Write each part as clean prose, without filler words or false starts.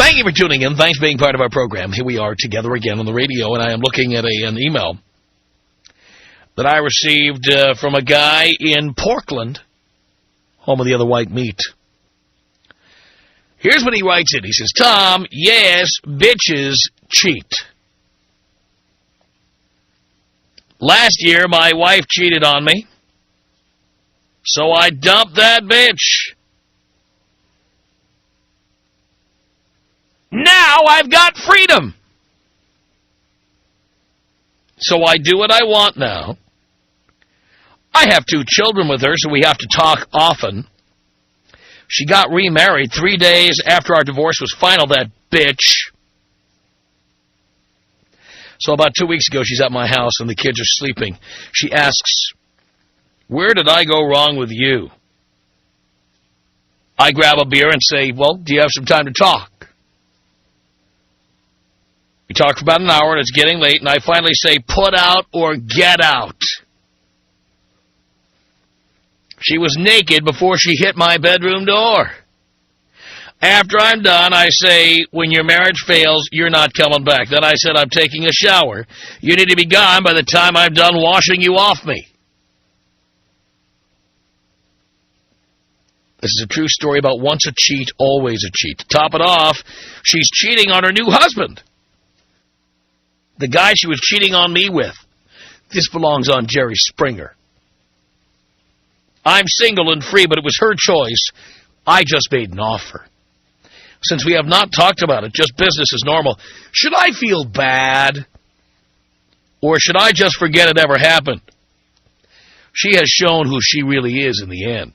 Thank you for tuning in. Thanks for being part of our program. Here we are together again on the radio, and I am looking at an email that I received from a guy in Portland, home of the other white meat. Here's what he writes in. He says, Tom, yes, bitches cheat. Last year, my wife cheated on me, so I dumped that bitch. Now I've got freedom. So I do what I want now. I have 2 children with her, so we have to talk often. She got remarried 3 days after our divorce was final, that bitch. So about 2 weeks ago, she's at my house and the kids are sleeping. She asks, where did I go wrong with you? I grab a beer and say, well, do you have some time to talk? We talk for about an hour and it's getting late, and I finally say, put out or get out. She was naked before she hit my bedroom door. After I'm done, I say, when your marriage fails, you're not coming back. Then I said, I'm taking a shower. You need to be gone by the time I'm done washing you off me. This is a true story about once a cheat, always a cheat. To top it off, she's cheating on her new husband. The guy she was cheating on me with. This belongs on Jerry Springer. I'm single and free, but it was her choice. I just made an offer. Since we have not talked about it, just business as normal, should I feel bad? Or should I just forget it ever happened? She has shown who she really is in the end.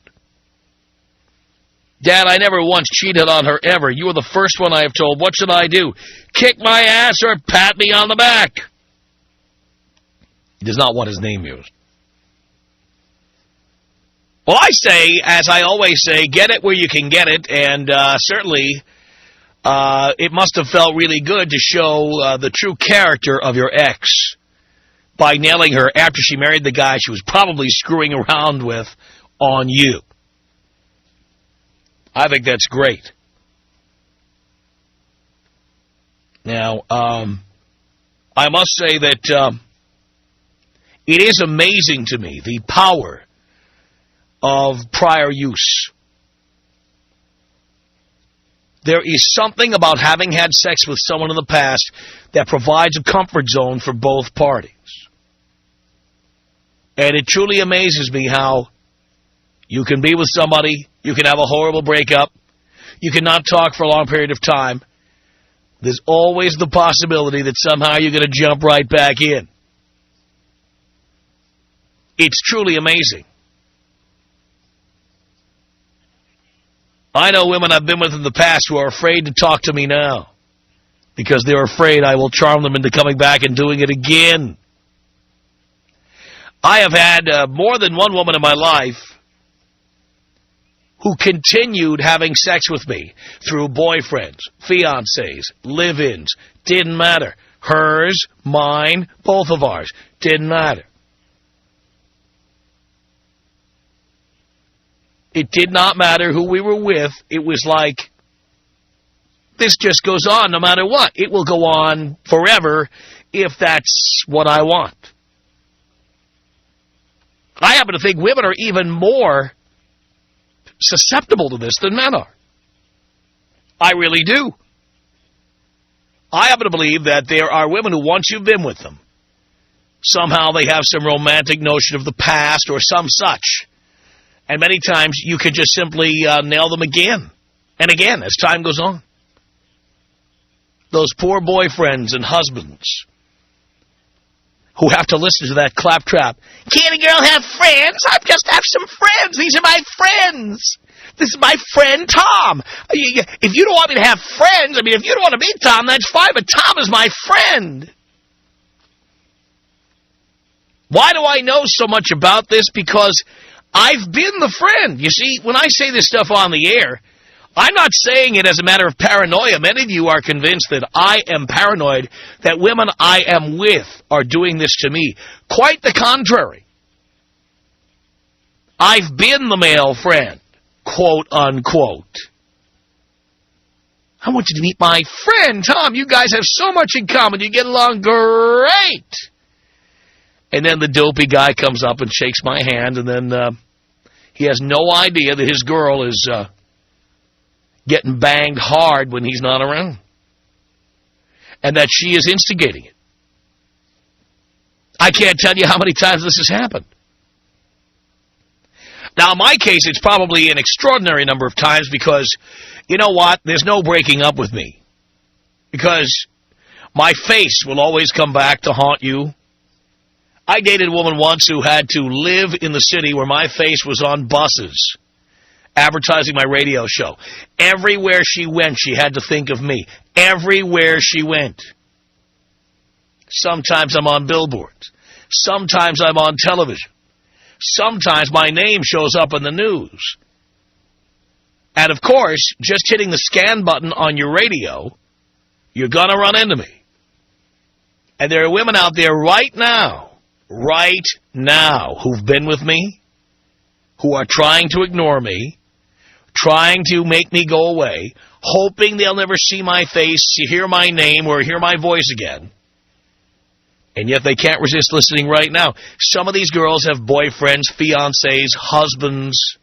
Dad, I never once cheated on her ever. You were the first one I have told. What should I do? Kick my ass or pat me on the back? He does not want his name used. Well, I say, as I always say, get it where you can get it, and certainly it must have felt really good to show the true character of your ex by nailing her after she married the guy she was probably screwing around with on you. I think that's great. Now, I must say that it is amazing to me, the power of prior use. There is something about having had sex with someone in the past that provides a comfort zone for both parties. And it truly amazes me how you can be with somebody, you can have a horrible breakup, you cannot talk for a long period of time. There's always the possibility that somehow you're going to jump right back in. It's truly amazing. I know women I've been with in the past who are afraid to talk to me now because they're afraid I will charm them into coming back and doing it again. I have had more than one woman in my life who continued having sex with me through boyfriends, fiancés, live-ins. Didn't matter. Hers, mine, both of ours. Didn't matter. It did not matter who we were with. It was like, this just goes on no matter what. It will go on forever if that's what I want. I happen to think women are even more susceptible to this than men are. I really do. I happen to believe that there are women who, once you've been with them, somehow they have some romantic notion of the past or some such. And many times you can just simply nail them again and again as time goes on. Those poor boyfriends and husbands who have to listen to that claptrap. Can't a girl have friends? I just have some friends. These are my friends. This is my friend Tom. If you don't want me to have friends, I mean, if you don't want to meet Tom, that's fine, but Tom is my friend. Why do I know so much about this? Because I've been the friend. You see, when I say this stuff on the air, I'm not saying it as a matter of paranoia. Many of you are convinced that I am paranoid, that women I am with are doing this to me. Quite the contrary. I've been the male friend, quote unquote. I want you to meet my friend, Tom. You guys have so much in common. You get along great. And then the dopey guy comes up and shakes my hand, and then he has no idea that his girl is getting banged hard when he's not around, and that she is instigating it. I can't tell you how many times this has happened. Now, in my case, it's probably an extraordinary number of times because, you know what, there's no breaking up with me. Because my face will always come back to haunt you. I dated a woman once who had to live in the city where my face was on buses, advertising my radio show. Everywhere she went, she had to think of me. Everywhere she went. Sometimes I'm on billboards. Sometimes I'm on television. Sometimes my name shows up in the news. And, of course, just hitting the scan button on your radio, you're going to run into me. And there are women out there right now, who've been with me, who are trying to ignore me, trying to make me go away, hoping they'll never see my face, hear my name, or hear my voice again. And yet they can't resist listening right now. Some of these girls have boyfriends, fiancés, husbands.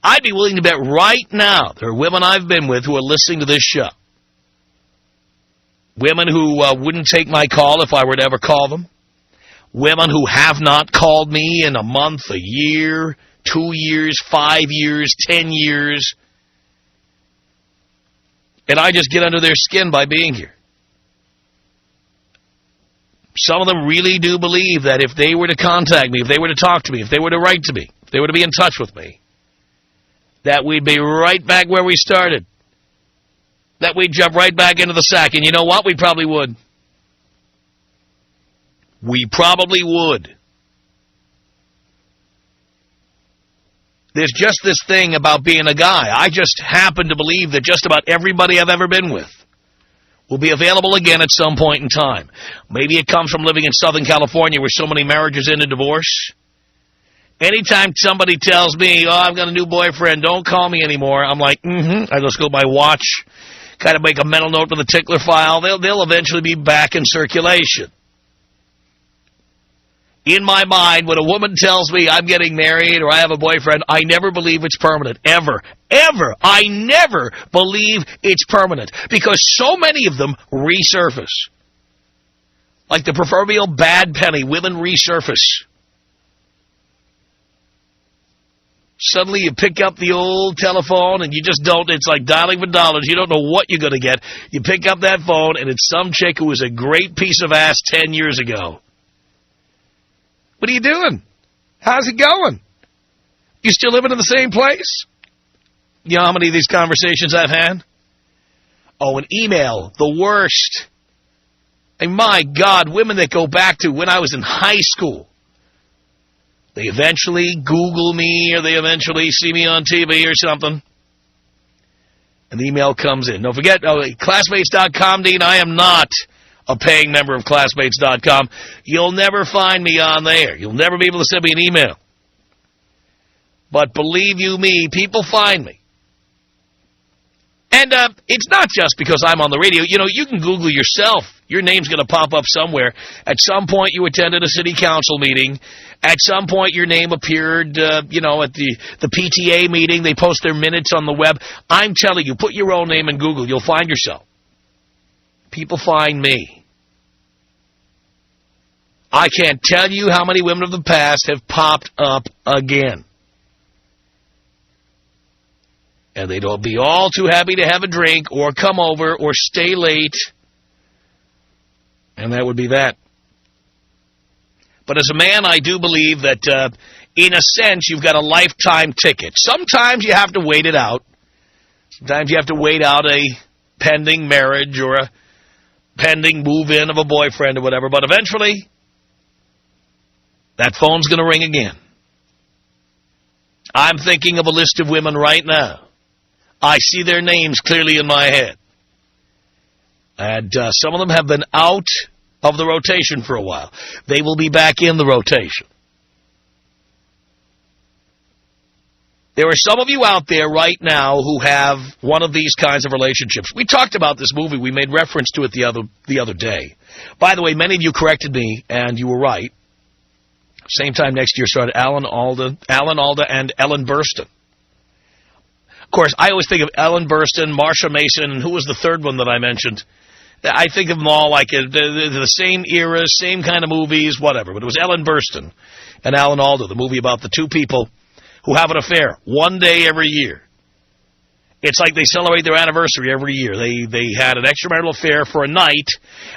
I'd be willing to bet right now there are women I've been with who are listening to this show. Women who wouldn't take my call if I were to ever call them. Women who have not called me in a month, a year, 2 years, 5 years, 10 years. And I just get under their skin by being here. Some of them really do believe that if they were to contact me, if they were to talk to me, if they were to write to me, if they were to be in touch with me, that we'd be right back where we started. That we'd jump right back into the sack. And you know what? We probably would. We probably would. There's just this thing about being a guy. I just happen to believe that just about everybody I've ever been with will be available again at some point in time. Maybe it comes from living in Southern California where so many marriages end in divorce. Anytime somebody tells me, oh, I've got a new boyfriend, don't call me anymore, I'm like, I just go to my watch, kind of make a mental note for the tickler file. They'll eventually be back in circulation. In my mind, when a woman tells me I'm getting married or I have a boyfriend, I never believe it's permanent. Ever. Ever. I never believe it's permanent. Because so many of them resurface. Like the proverbial bad penny, women resurface. Suddenly you pick up the old telephone and you just don't, it's like dialing for dollars. You don't know what you're going to get. You pick up that phone and it's some chick who was a great piece of ass 10 years ago. What are you doing? How's it going? You still living in the same place? You know how many of these conversations I've had? Oh, an email, the worst. And my God, women that go back to when I was in high school. They eventually Google me or they eventually see me on TV or something. And the email comes in. Don't forget, classmates.com, Dean, I am not a paying member of classmates.com. You'll never find me on there. You'll never be able to send me an email. But believe you me, people find me. And it's not just because I'm on the radio. You know, you can Google yourself. Your name's going to pop up somewhere. At some point, you attended a city council meeting. At some point, your name appeared, at the PTA meeting. They post their minutes on the web. I'm telling you, put your own name in Google. You'll find yourself. People find me. I can't tell you how many women of the past have popped up again. And they'd all be all too happy to have a drink or come over or stay late. And that would be that. But as a man, I do believe that, in a sense, you've got a lifetime ticket. Sometimes you have to wait it out. Sometimes you have to wait out a pending marriage or a pending move-in of a boyfriend or whatever. But eventually, that phone's going to ring again. I'm thinking of a list of women right now. I see their names clearly in my head. And some of them have been out of the rotation for a while. They will be back in the rotation. There are some of you out there right now who have one of these kinds of relationships. We talked about this movie. We made reference to it the other day. By the way, many of you corrected me, and you were right. Same time next year started Alan Alda and Ellen Burstyn. Of course, I always think of Ellen Burstyn, Marsha Mason, and who was the third one that I mentioned? I think of them all like the same era, same kind of movies, whatever. But it was Ellen Burstyn and Alan Alda, the movie about the two people who have an affair one day every year. It's like they celebrate their anniversary every year. They had an extramarital affair for a night,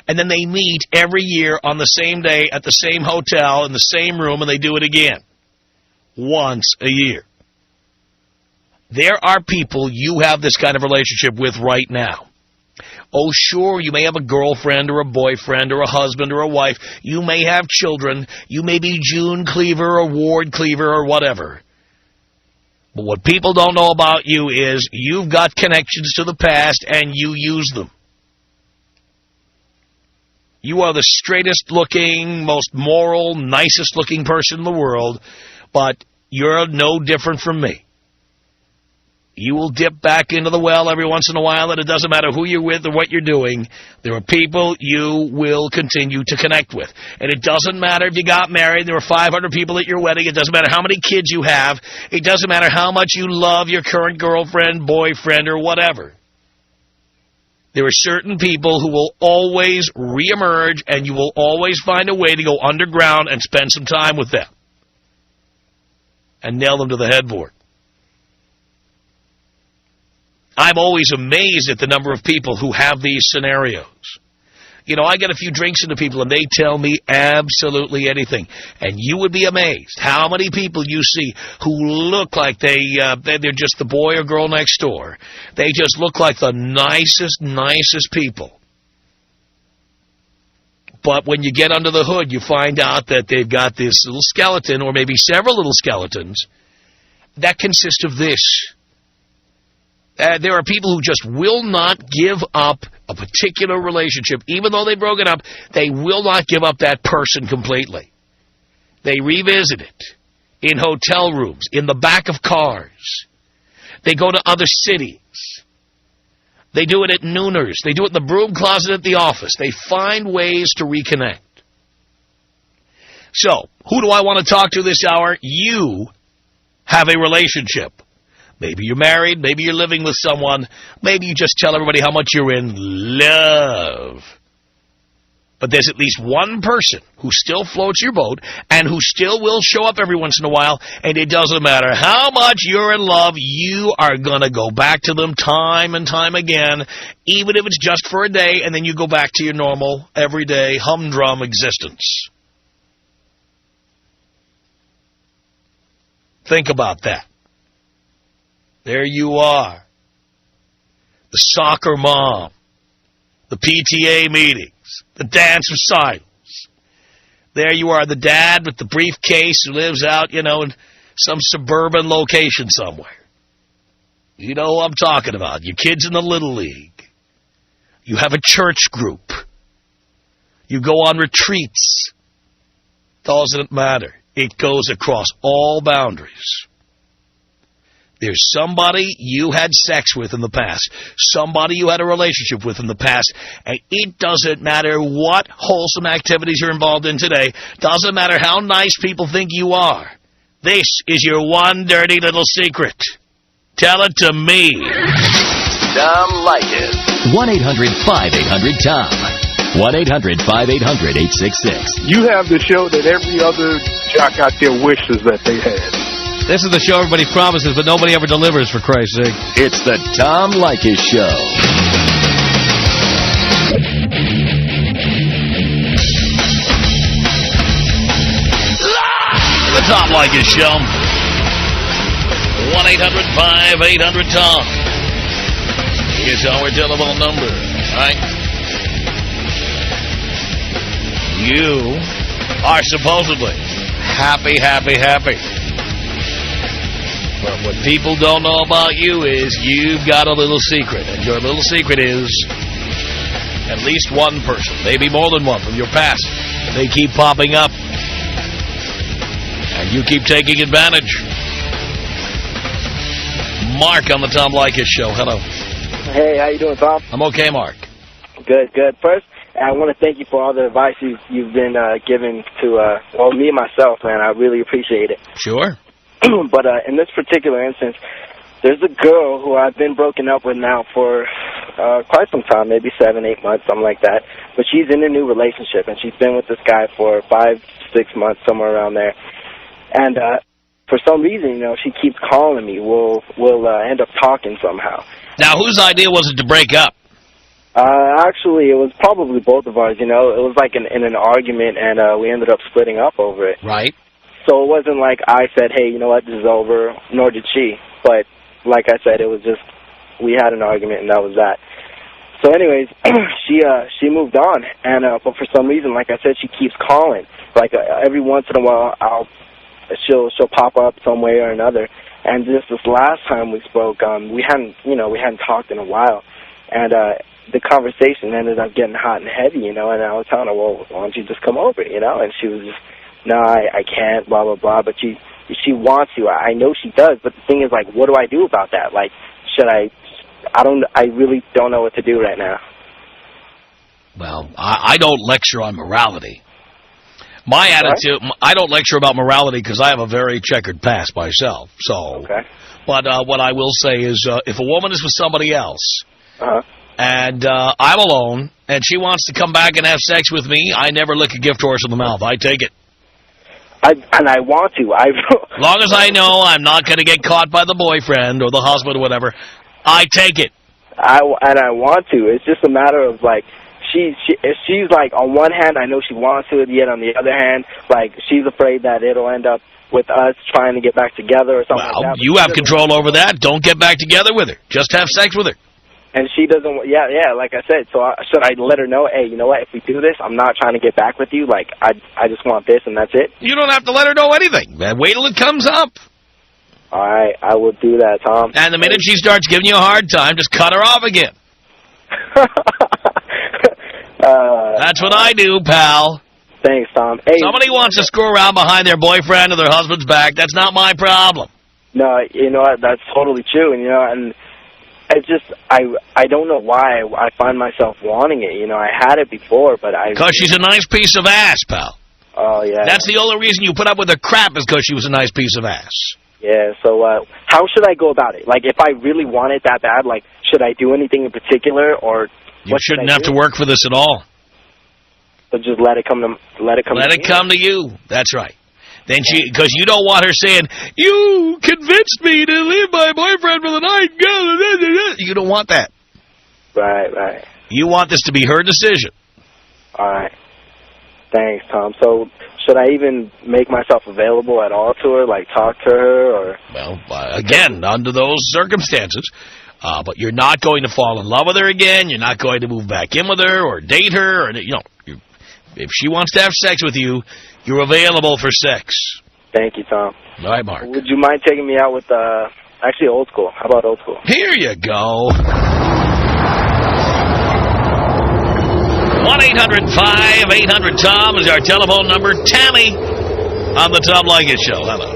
and then they meet every year on the same day at the same hotel in the same room, and they do it again. Once a year. There are people you have this kind of relationship with right now. Oh, sure, you may have a girlfriend or a boyfriend or a husband or a wife. You may have children. You may be June Cleaver or Ward Cleaver or whatever. But what people don't know about you is you've got connections to the past and you use them. You are the straightest looking, most moral, nicest looking person in the world, but you're no different from me. You will dip back into the well every once in a while, and it doesn't matter who you're with or what you're doing. There are people you will continue to connect with. And it doesn't matter if you got married, there were 500 people at your wedding. It doesn't matter how many kids you have. It doesn't matter how much you love your current girlfriend, boyfriend, or whatever. There are certain people who will always reemerge, and you will always find a way to go underground and spend some time with them. And nail them to the headboard. I'm always amazed at the number of people who have these scenarios. You know, I get a few drinks into people, and they tell me absolutely anything. And you would be amazed how many people you see who look like they're just the boy or girl next door. They just look like the nicest people. But when you get under the hood, you find out that they've got this little skeleton, or maybe several little skeletons, that consist of this. There are people who just will not give up a particular relationship. Even though they've broken up, they will not give up that person completely. They revisit it in hotel rooms, in the back of cars. They go to other cities. They do it at nooners. They do it in the broom closet at the office. They find ways to reconnect. So, who do I want to talk to this hour? You have a relationship. Maybe you're married, maybe you're living with someone, maybe you just tell everybody how much you're in love. But there's at least one person who still floats your boat and who still will show up every once in a while, and it doesn't matter how much you're in love, you are going to go back to them time and time again, even if it's just for a day, and then you go back to your normal, everyday, humdrum existence. Think about that. There you are. The soccer mom. The PTA meetings. The dance of silence. There you are, the dad with the briefcase who lives out, in some suburban location somewhere. You know who I'm talking about. Your kid's in the Little League. You have a church group. You go on retreats. Doesn't matter. It goes across all boundaries. There's somebody you had sex with in the past, somebody you had a relationship with in the past, and it doesn't matter what wholesome activities you're involved in today, doesn't matter how nice people think you are. This is your one dirty little secret. Tell it to me. Tom Leykis. 1-800-5800-TOM. 1-800-5800-866. You have the show that every other jock out there wishes that they had. This is the show everybody promises, but nobody ever delivers, for Christ's sake. It's the Tom Leykis Show. The Tom Leykis Show. 1-800-5800-TOM. Here's our telephone number. All right? You are supposedly happy. But what people don't know about you is you've got a little secret. And your little secret is at least one person, maybe more than one from your past. They keep popping up. And you keep taking advantage. Mark on the Tom Leykis Show. Hello. Hey, how you doing, Tom? I'm okay, Mark. Good. First, I want to thank you for all the advice you've been giving to, me and myself, man. I really appreciate it. Sure. But in this particular instance, there's a girl who I've been broken up with now for quite some time, maybe 7, 8 months, something like that. But she's in a new relationship, and she's been with this guy for 5, 6 months, somewhere around there. And for some reason, she keeps calling me. We'll end up talking somehow. Now, whose idea was it to break up? Actually, it was probably both of ours. It was like in an argument, and we ended up splitting up over it. Right. So it wasn't like I said, hey, you know what, this is over, nor did she. But like I said, it was just we had an argument, and that was that. So anyways, she moved on, and but for some reason, like I said, she keeps calling. Like every once in a while, she'll pop up some way or another. And just this last time we spoke, we hadn't talked in a while, and the conversation ended up getting hot and heavy, and I was telling her, well, why don't you just come over, and she was just, no, I can't, blah, blah, blah, but she wants to. I know she does, but the thing is, like, what do I do about that? Like, I really don't know what to do right now. Well, I don't lecture on morality. My attitude, I don't lecture about morality because I have a very checkered past myself. So, okay. But what I will say is if a woman is with somebody else, and I'm alone, and she wants to come back and have sex with me, I never lick a gift horse in the mouth. I take it. I want to. As long as I know I'm not going to get caught by the boyfriend or the husband or whatever, I take it. I want to. It's just a matter of, like, she's like, on one hand, I know she wants to, yet on the other hand, like, she's afraid that it'll end up with us trying to get back together or something like that. You have control over that. Don't get back together with her. Just have sex with her. And she doesn't, yeah, like I said, so should I let her know, hey, you know what, if we do this, I'm not trying to get back with you, like, I just want this and that's it? You don't have to let her know anything. Wait till it comes up. All right, I will do that, Tom. And the minute she starts giving you a hard time, just cut her off again. That's what I do, pal. Thanks, Tom. Hey, somebody wants to screw around behind their boyfriend or their husband's back, that's not my problem. No, you know what, that's totally true, and it's just, I don't know why I find myself wanting it. I had it before, but Because she's a nice piece of ass, pal. Oh, yeah. That's the only reason you put up with her crap is because she was a nice piece of ass. Yeah, so how should I go about it? Like, if I really want it that bad, like, should I do anything in particular, or you shouldn't have to work for this at all. So just let it come to you. That's right. Then because you don't want her saying, you convinced me to leave my boyfriend for the night. You don't want that. Right. You want this to be her decision. All right. Thanks, Tom. So should I even make myself available at all to her, like talk to her? Or? Well, again, under those circumstances. But you're not going to fall in love with her again. You're not going to move back in with her or date her. Or if she wants to have sex with you, you're available for sex. Thank you, Tom. All right, Mark. Would you mind taking me out with, actually, old school? How about old school? Here you go. 1-800-5800-TOM is our telephone number. Tammy on the Tom Leykis Show. Hello.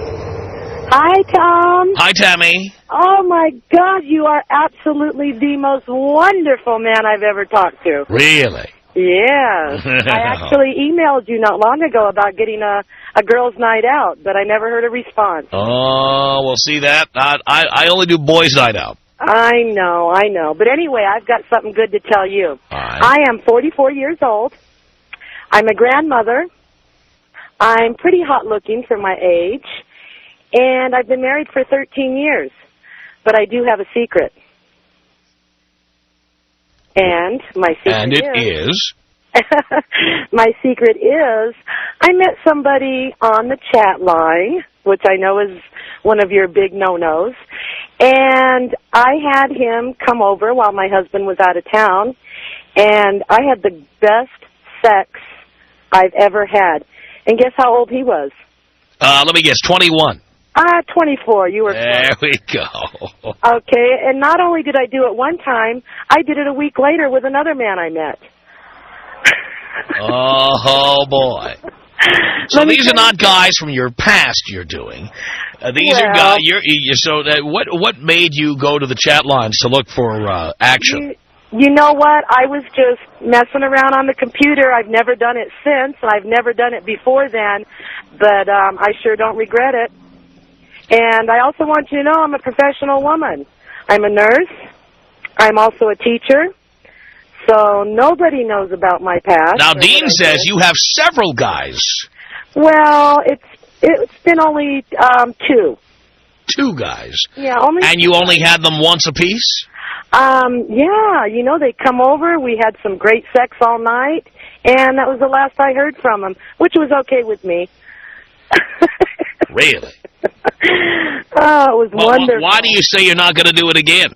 Hi, Tom. Hi, Tammy. Oh, my God, you are absolutely the most wonderful man I've ever talked to. Really? Yes. I actually emailed you not long ago about getting a girls' night out, but I never heard a response. Oh, well, see that? I only do boys' night out. I know. But anyway, I've got something good to tell you. All right. I am 44 years old. I'm a grandmother. I'm pretty hot-looking for my age. And I've been married for 13 years. But I do have a secret. And my secret is... my secret is I met somebody on the chat line, which I know is one of your big no-nos, and I had him come over while my husband was out of town, and I had the best sex I've ever had. And guess how old he was? Let me guess, 21. 24. You were There close. we go. Okay, and not only did I do it one time, I did it a week later with another man I met. Oh, boy. So these are not guys from your past you're doing. These are guys. What made you go to the chat lines to look for action? You know what? I was just messing around on the computer. I've never done it since, and I've never done it before then, but I sure don't regret it. And I also want you to know I'm a professional woman. I'm a nurse. I'm also a teacher. So nobody knows about my past. Now, Dean says you have several guys. Well, it's been only 2. 2 guys. Yeah, only. And you only had them once apiece? Yeah, you know, they come over, we had some great sex all night, and that was the last I heard from them, which was okay with me. Really? Oh, it was wonderful. Why do you say you're not going to do it again?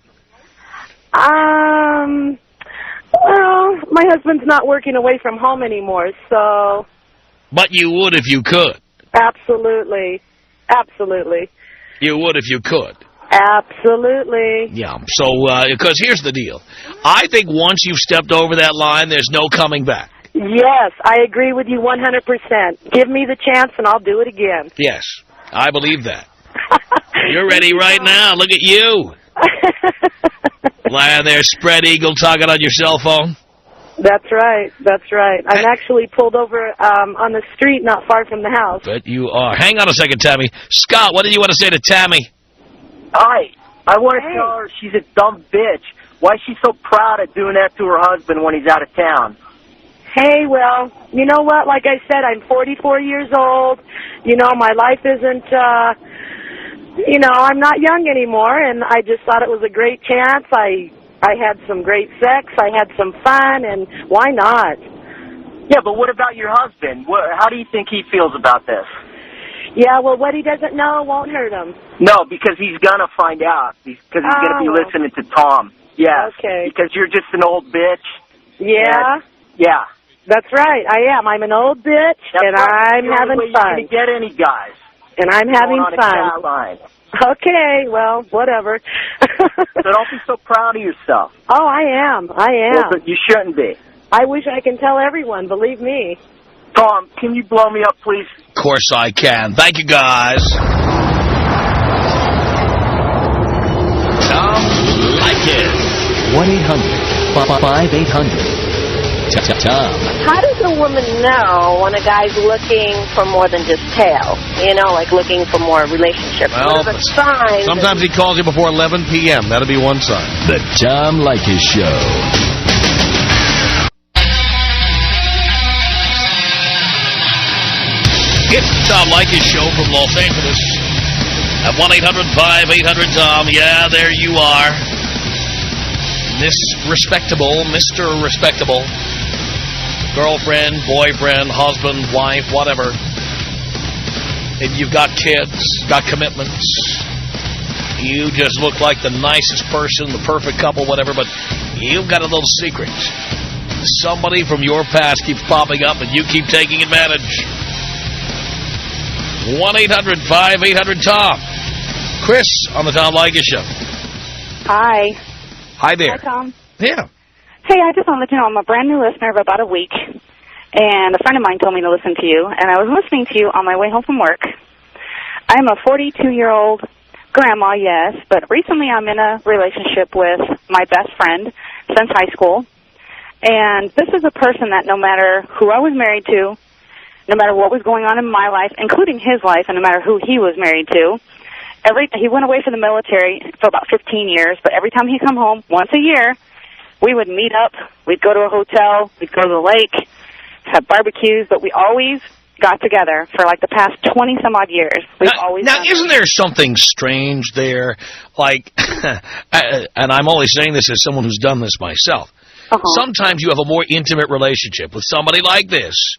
Well, my husband's not working away from home anymore, so... But you would if you could. Absolutely. Absolutely. You would if you could. Absolutely. Yeah, so, because here's the deal. I think once you've stepped over that line, there's no coming back. Yes, I agree with you 100%. Give me the chance and I'll do it again. Yes, I believe that. You're ready right now. Look at you. Lying there, spread eagle, talking on your cell phone. That's right. That's right. I'm actually pulled over on the street not far from the house. But you are. Hang on a second, Tammy. Scott, what did you want to say to Tammy? Hi. I want to tell her she's a dumb bitch. Why is she so proud of doing that to her husband when he's out of town? Hey, well, you know what? Like I said, I'm 44 years old. You know, my life isn't, you know, I'm not young anymore, and I just thought it was a great chance. I had some great sex. I had some fun, and why not? Yeah, but what about your husband? How do you think he feels about this? Yeah, well, what he doesn't know won't hurt him. No, because he's going to find out. Because he's going to be listening to Tom. Yeah. Okay. Because you're just an old bitch. Yeah? Yeah. That's right. I am. I'm an old bitch, and I'm having fun. You're going to get any guys. And I'm having fun. Line. Okay, well, whatever. So don't be so proud of yourself. Oh, I am. I am. Well, but you shouldn't be. I wish I can tell everyone, believe me. Tom, can you blow me up, please? Of course I can. Thank you, guys. Tom Leykis. 1-800-5800-TOM. How does a woman know when a guy's looking for more than just tail? You know, like looking for more relationship. Well, what are the signs? sometimes he calls you before 11 p.m. That'll be one sign. The Tom Leykis Show. It's the Tom Leykis Show from Los Angeles at 1-800-5800-TOM. Yeah, there you are. Miss Respectable, Mr. Respectable. Girlfriend, boyfriend, husband, wife, whatever. And you've got kids, got commitments. You just look like the nicest person, the perfect couple, whatever, but you've got a little secret. Somebody from your past keeps popping up and you keep taking advantage. 1-800-5800-TOM. Chris on the Tom Leykis Show. Hi. Hi there. Hi, Tom. Yeah. Hey, I just want to let you know I'm a brand new listener of about a week, and a friend of mine told me to listen to you, and I was listening to you on my way home from work. I'm a 42-year-old grandma, yes, but recently I'm in a relationship with my best friend since high school, and this is a person that no matter who I was married to, no matter what was going on in my life, including his life, and no matter who he was married to, he went away for the military for about 15 years, but every time he'd come home, once a year, we would meet up, we'd go to a hotel, we'd go to the lake, have barbecues, but we always got together for like the past 20-some-odd years. Now, isn't there something strange there? Like, and I'm only saying this as someone who's done this myself. Sometimes you have a more intimate relationship with somebody like this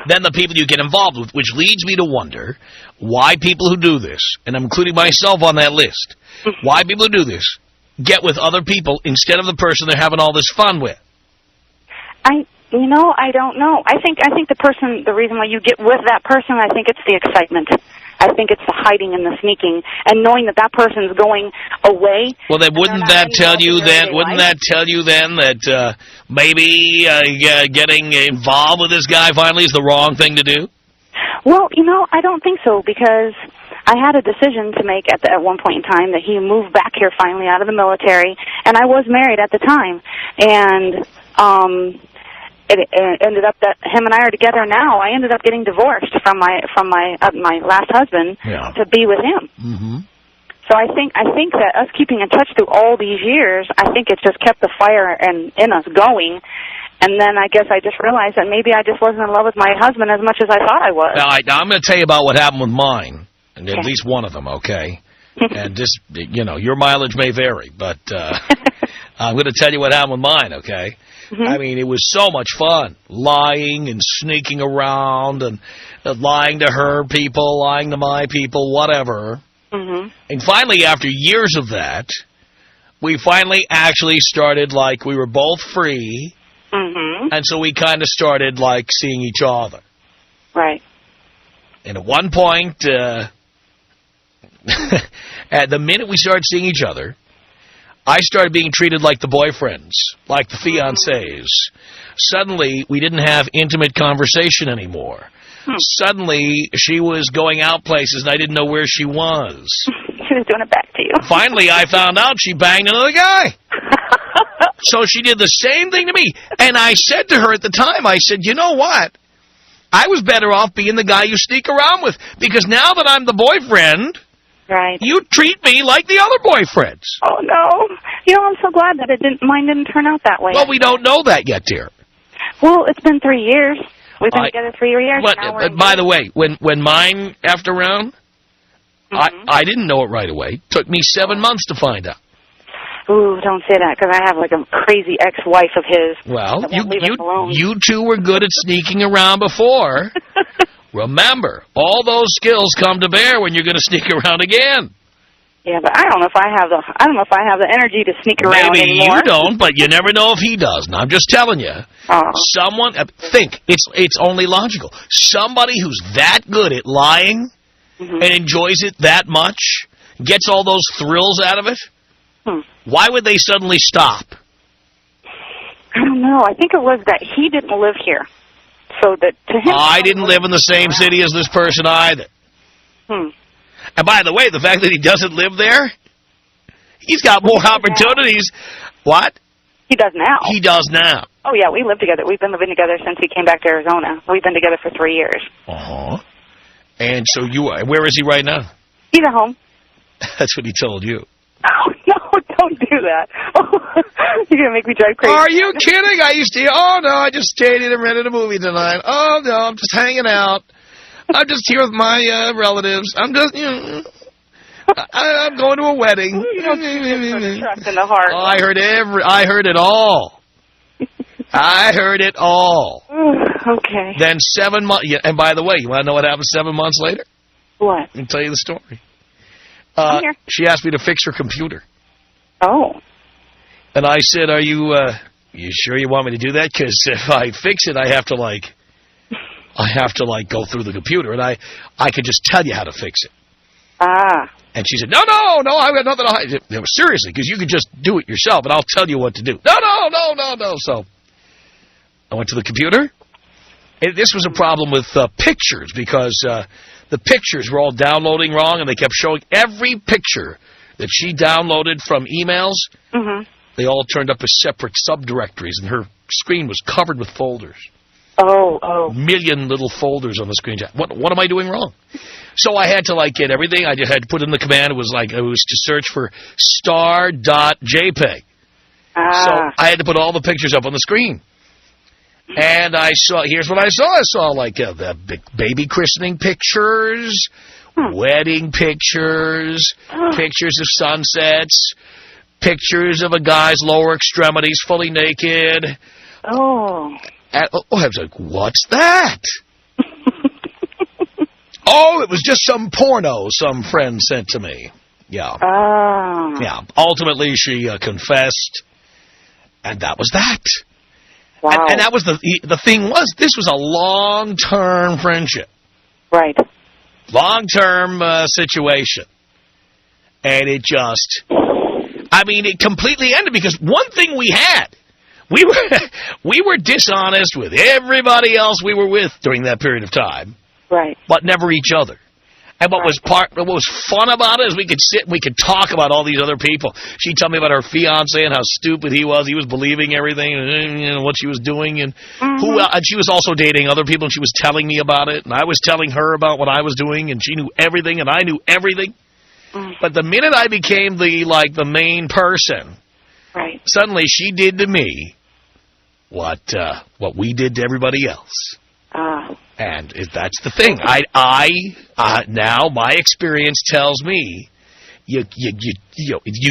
than the people you get involved with, which leads me to wonder why people who do this, and I'm including myself on that list, why people who do this get with other people instead of the person they're having all this fun with. I don't know. I think the reason why you get with that person, I think it's the excitement. I think it's the hiding and the sneaking and knowing that person's going away. Well, then wouldn't that tell you then that maybe getting involved with this guy finally is the wrong thing to do? Well, I don't think so, because I had a decision to make at one point in time that he moved back here finally out of the military, and I was married at the time, and it ended up that him and I are together now. I ended up getting divorced from my last husband to be with him. Mm-hmm. So I think that us keeping in touch through all these years, I think it just kept the fire in us going. And then I guess I just realized that maybe I just wasn't in love with my husband as much as I thought I was. Now I'm going to tell you about what happened with mine, and at least one of them, okay? And just, your mileage may vary, but I'm going to tell you what happened with mine, okay? Mm-hmm. I mean, it was so much fun, lying and sneaking around and lying to her people, lying to my people, whatever. Mm-hmm. And finally, after years of that, we finally actually started, like, we were both free. Mm-hmm. And so we kind of started, like, seeing each other. Right. And at one point, at the minute we started seeing each other, I started being treated like the boyfriends, like the fiancés. Suddenly, we didn't have intimate conversation anymore. Suddenly, she was going out places, and I didn't know where she was. She was doing it back to you. Finally, I found out she banged another guy. So she did the same thing to me. And I said to her at the time, I said, you know what? I was better off being the guy you sneak around with. Because now that I'm the boyfriend, right, you treat me like the other boyfriends. Oh, no. I'm so glad that mine didn't turn out that way. Well, we don't know that yet, dear. Well, it's been 3 years. We've been together 3 years. But by the way, when mine effed around, I didn't know it right away. Took me 7 months to find out. Ooh, don't say that, because I have like a crazy ex-wife of his. Well, that won't leave us alone. You two were good at sneaking around before. Remember, all those skills come to bear when you're going to sneak around again. Yeah, but I don't know if I have the energy to sneak around anymore. Maybe you don't, but you never know if he does. And I'm just telling you. Someone, think, it's only logical. Somebody who's that good at lying and enjoys it that much, gets all those thrills out of it, why would they suddenly stop? I don't know. I think it was that he didn't live here. So that to him, I didn't live in the same city as this person either. And by the way, the fact that he doesn't live there, he's got more opportunities. What? He does now. He does now. Oh, yeah, we live together. We've been living together since he came back to Arizona. We've been together for 3 years. Uh-huh. And so where is he right now? He's at home. That's what he told you. Oh, no, don't do that. You're going to make me drive crazy. Are you kidding? I just stayed in and rented a movie tonight. Oh, no, I'm just hanging out. I'm just here with my relatives. I'm just, I'm going to a wedding. You don't trust in the heart. Oh, I heard it all. I heard it all. Okay. Then 7 months, and by the way, you want to know what happened 7 months later? What? I'll tell you the story. I'm here. She asked me to fix her computer. Oh. And I said, are you sure you want me to do that? Because if I fix it, I have to go through the computer, and I could just tell you how to fix it. Ah. And she said, no, I've got nothing to hide. Seriously, because you could just do it yourself, and I'll tell you what to do. No. So I went to the computer. And this was a problem with pictures, because the pictures were all downloading wrong, and they kept showing every picture that she downloaded from emails. They all turned up as separate subdirectories, and her screen was covered with folders. Oh. Million little folders on the screen. What am I doing wrong? So I had to get everything. I just had to put in the command. It was to search for star.jpg. So I had to put all the pictures up on the screen. And here's what I saw. I saw the baby christening pictures, wedding pictures, pictures of sunsets, pictures of a guy's lower extremities fully naked. Oh. I was like, what's that? Oh, it was just some porno some friend sent to me. Yeah. Oh. Yeah. Ultimately, she confessed, and that was that. Wow. And that was the thing was, this was a long-term friendship. Right. Long-term situation. And it just, it completely ended, because one thing we had, we were dishonest with everybody else we were with during that period of time. Right. but never each other. And what was fun about it is we could sit and we could talk about all these other people. She'd tell me about her fiance and how stupid he was. He was believing everything and what she was doing. And and she was also dating other people, and she was telling me about it. And I was telling her about what I was doing, and she knew everything, and I knew everything. But the minute I became the main person, right, suddenly she did to me what we did to everybody else. And that's the thing. Now my experience tells me you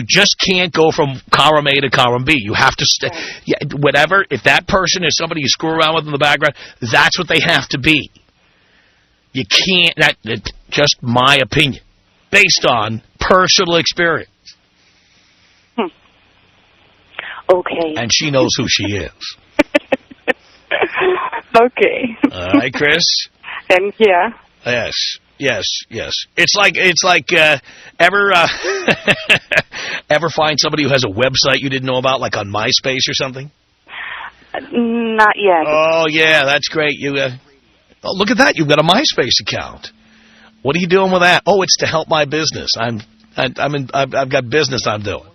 just can't go from column A to column B. You have to stay. Yeah, whatever. If that person is somebody you screw around with in the background, that's what they have to be. You can't. That's just my opinion, based on personal experience. Okay. And she knows who she is. Okay. All right, Chris. And yeah. Yes. It's like ever find somebody who has a website you didn't know about, like on MySpace or something? Not yet. Oh yeah, that's great. You look at that. You've got a MySpace account. What are you doing with that? Oh, it's to help my business. I've got business I'm doing.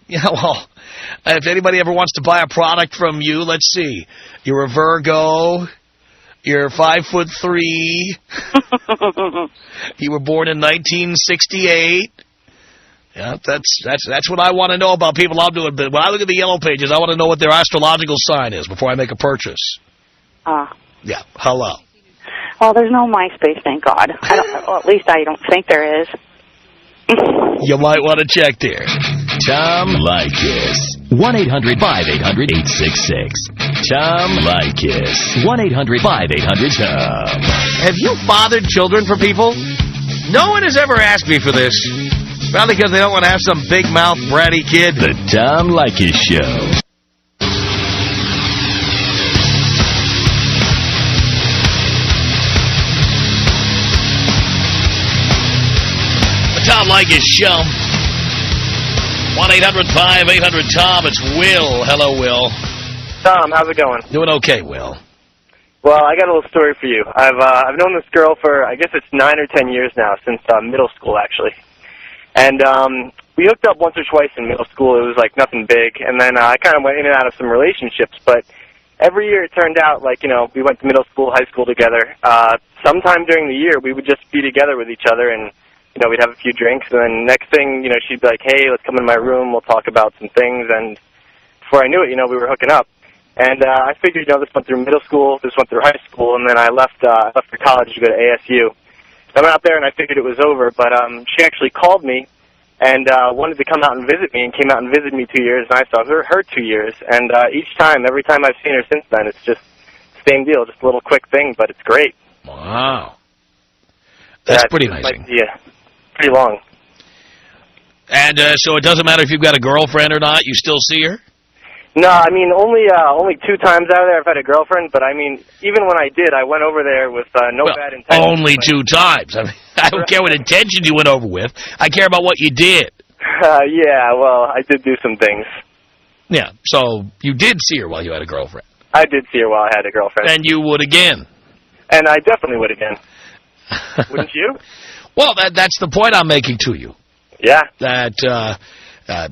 Yeah, well, if anybody ever wants to buy a product from you, let's see. You're a Virgo. You're 5'3". You were born in 1968. Yeah, that's what I want to know about people I'm doing. But when I look at the Yellow Pages, I want to know what their astrological sign is before I make a purchase. Yeah, hello. Well, there's no MySpace, thank God. Well, at least I don't think there is. You might want to check there. Tom Leykis. 1-800-5800-866. Tom Leykis. 1-800-5800-TOM. Have you fathered children for people? No one has ever asked me for this. Probably because they don't want to have some big-mouth, bratty kid. The Tom Leykis Show. Tom Leykis Show. 1-800-5800-TOM. It's Will. Hello, Will. Tom, how's it going? Doing okay, Will. Well, I got a little story for you. I've known this girl for, I guess it's 9 or 10 years now, since middle school, actually. And we hooked up once or twice in middle school. It was like nothing big. And then I kind of went in and out of some relationships. But every year it turned out like, we went to middle school, high school together. Sometime during the year, we would just be together with each other, and we'd have a few drinks, and then next thing, she'd be like, hey, let's come in my room, we'll talk about some things, and before I knew it, we were hooking up. And I figured, this went through middle school, this went through high school, and then I left for college to go to ASU. I went out there, and I figured it was over, but she actually called me and wanted to come out and visit me, and came out and visited me 2 years, and I saw her 2 years, and every time I've seen her since then, it's just the same deal, just a little quick thing, but it's great. Wow. That's pretty amazing. Yeah. Pretty long. And so it doesn't matter if you've got a girlfriend or not, you still see her? No, I mean, only 2 times out of there I've had a girlfriend, but I mean, even when I did, I went over there with no bad intentions. Only 2 times. I mean, I don't care what intention you went over with. I care about what you did. Yeah, well, I did do some things. Yeah, so you did see her while you had a girlfriend. I did see her while I had a girlfriend. And you would again. And I definitely would again. Wouldn't you? Well, that's the point I'm making to you. Yeah. That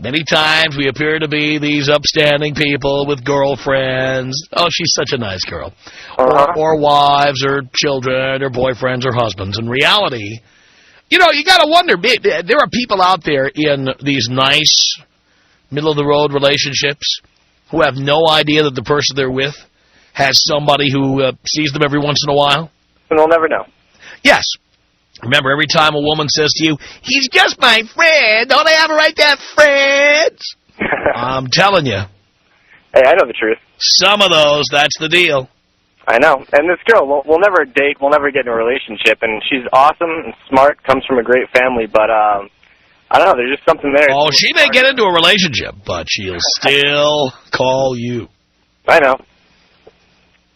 many times we appear to be these upstanding people with girlfriends. Oh, she's such a nice girl. Or wives or children or boyfriends or husbands. In reality, you got to wonder. There are people out there in these nice, middle-of-the-road relationships who have no idea that the person they're with has somebody who sees them every once in a while. And they'll never know. Yes. Remember, every time a woman says to you, he's just my friend, don't I have a right to have friends? I'm telling you. Hey, I know the truth. Some of those, that's the deal. I know. And this girl, we'll never date, we'll never get in a relationship, and she's awesome and smart, comes from a great family, but I don't know, there's just something there. Oh, she may get into a relationship, but she'll still call you. I know.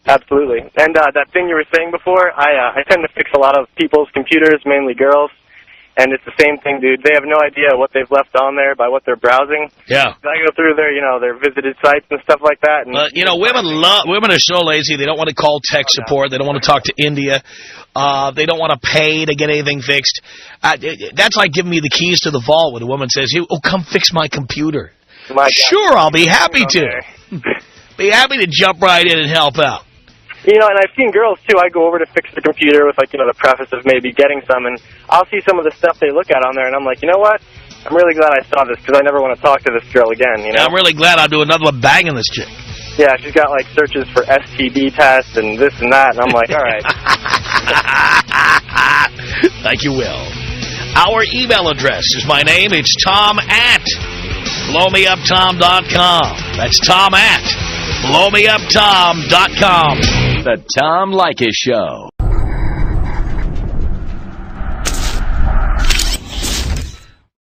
Absolutely. And that thing you were saying before, I tend to fix a lot of people's computers, mainly girls. And it's the same thing, dude. They have no idea what they've left on there by what they're browsing. Yeah. I go through their, their visited sites and stuff like that. And women are so lazy. They don't want to call tech support. They don't want to talk to India. They don't want to pay to get anything fixed. That's like giving me the keys to the vault when a woman says, "Oh, come fix my computer." Sure, I'll be happy to. Be happy to jump right in and help out. And I've seen girls, too. I go over to fix the computer with, the preface of maybe getting some, and I'll see some of the stuff they look at on there, and I'm like, you know what? I'm really glad I saw this, because I never want to talk to this girl again, I'm really glad I'll do another one banging this chick. Yeah, she's got, searches for STD tests and this and that, and I'm like, all right. Like you will. Our email address is my name. It's Tom at blowmeuptom.com. That's Tom at blowmeuptom.com. The Tom Leykis Show.